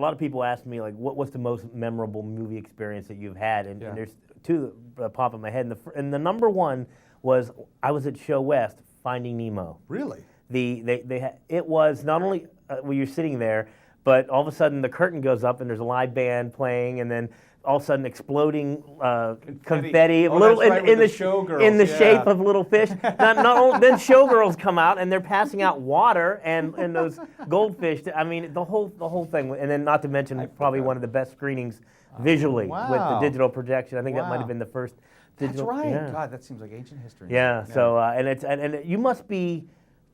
lot of people ask me, like, what's the most memorable movie experience that you've had? And there's two that pop in my head. And the number one was, I was at Show West, Finding Nemo. Really? It was not only when you're sitting there, but all of a sudden the curtain goes up and there's a live band playing, and then all of a sudden exploding confetti, in the showgirls, in the shape of little fish. Not only, then showgirls come out and they're passing out water and those goldfish. I mean, the whole thing. And then not to mention probably one of the best screenings visually with the digital projection. I think that might have been the first digital. That's right. Yeah. God, that seems like ancient history. Yeah. So and you must be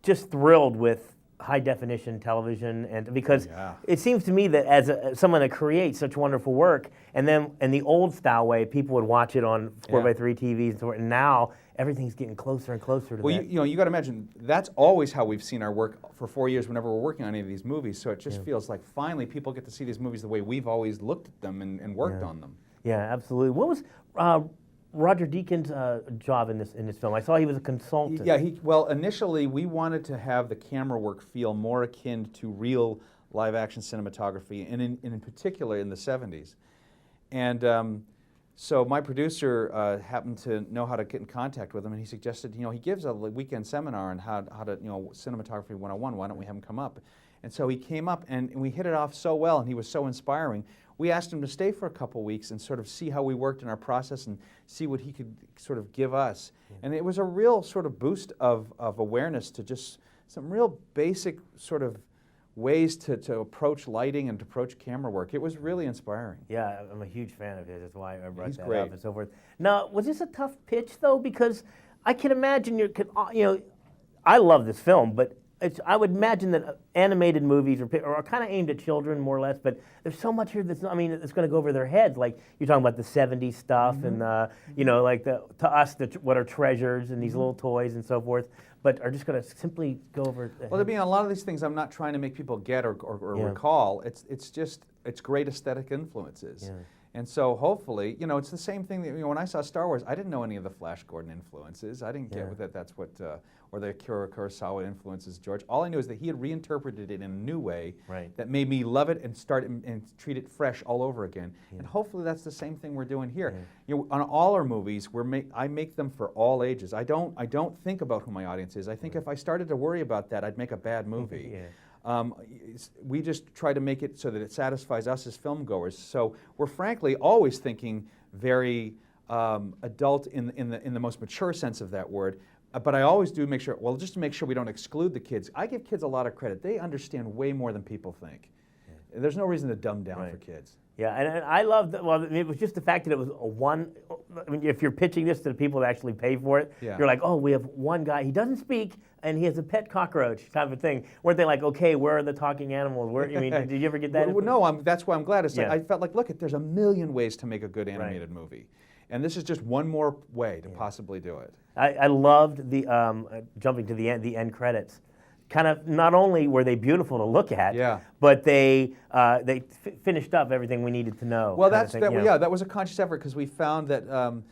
just thrilled with high definition television, and because it seems to me that as someone that creates such wonderful work, and then in the old style way, people would watch it on 4x3 TVs and so forth, and now everything's getting closer and closer to that. Well, you got to imagine, that's always how we've seen our work for 4 years whenever we're working on any of these movies, so it just feels like finally people get to see these movies the way we've always looked at them and worked on them. Yeah, absolutely. What was Roger Deakins' job in this film? I saw he was a consultant. Yeah, well, initially we wanted to have the camera work feel more akin to real live-action cinematography, and in particular in the 70s. And so my producer happened to know how to get in contact with him, and he suggested, he gives a weekend seminar on how to, cinematography 101, why don't we have him come up? And so he came up, and we hit it off so well, and he was so inspiring. We asked him to stay for a couple weeks and sort of see how we worked in our process and see what he could sort of give us. And it was a real sort of boost of awareness to just some real basic sort of ways to approach lighting and to approach camera work. It was really inspiring. Yeah, I'm a huge fan of his. That's why I brought He's that great. up and so forth. Now, was this a tough pitch, though? Because I can imagine I love this film, but I would imagine that animated movies are kind of aimed at children more or less, but there's so much here that's, it's going to go over their heads. Like you're talking about the 70s stuff and, like to us, what are treasures and these little toys and so forth, but are just going to simply go over the Well, a lot of these things I'm not trying to make people get or recall. It's great aesthetic influences. Yeah. And so hopefully, it's the same thing that, when I saw Star Wars, I didn't know any of the Flash Gordon influences. I didn't get that that's what, or the Akira Kurosawa influences, George. All I knew is that he had reinterpreted it in a new way that made me love it and start and treat it fresh all over again. Yeah. And hopefully that's the same thing we're doing here. Yeah. On all our movies, I make them for all ages. I don't think about who my audience is. I think if I started to worry about that, I'd make a bad movie. Yeah. We just try to make it so that it satisfies us as film goers. So we're frankly always thinking very adult in the most mature sense of that word. But I always do make sure, just to make sure we don't exclude the kids. I give kids a lot of credit. They understand way more than people think. Yeah. There's no reason to dumb down for kids. Yeah, and I love that. Well, it was just the fact that it was if you're pitching this to the people that actually pay for it, you're like, we have one guy, he doesn't speak, and he has a pet cockroach type of thing. Weren't they like, okay, where are the talking animals? Did you ever get that? Well, no, that's why I'm glad. I felt like, look, there's a million ways to make a good animated movie. And this is just one more way to possibly do it. I loved the, jumping to the end credits. Kind of, not only were they beautiful to look at, but they finished up everything we needed to know. Well, that was a conscious effort because we found that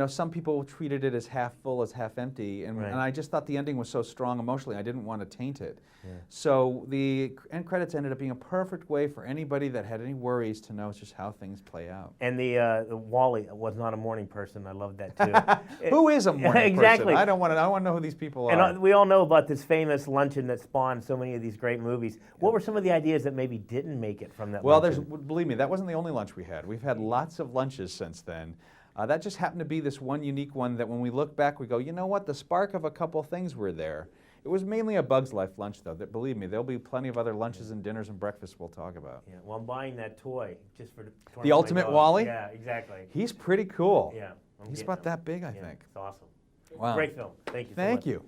some people treated it as half full, as half empty, and I just thought the ending was so strong emotionally, I didn't want to taint it. Yeah. So the end credits ended up being a perfect way for anybody that had any worries to know just how things play out. And the Wally was not a morning person. I loved that too. Who is a morning person? I don't want to know who these people are. And we all know about this famous luncheon that spawned so many of these great movies. What were some of the ideas that maybe didn't make it from that luncheon? Believe me, that wasn't the only lunch we had. We've had lots of lunches since then. That just happened to be this one unique one that when we look back, we go, you know what, the spark of a couple things were there. It was mainly a Bug's Life lunch, though. Believe me, there'll be plenty of other lunches and dinners and breakfasts we'll talk about. Yeah, well, I'm buying that toy just for the ultimate Wally? Yeah, exactly. He's pretty cool. Yeah. He's about that big, I think. It's awesome. Wow. Great film. Thank you so much. Thank you.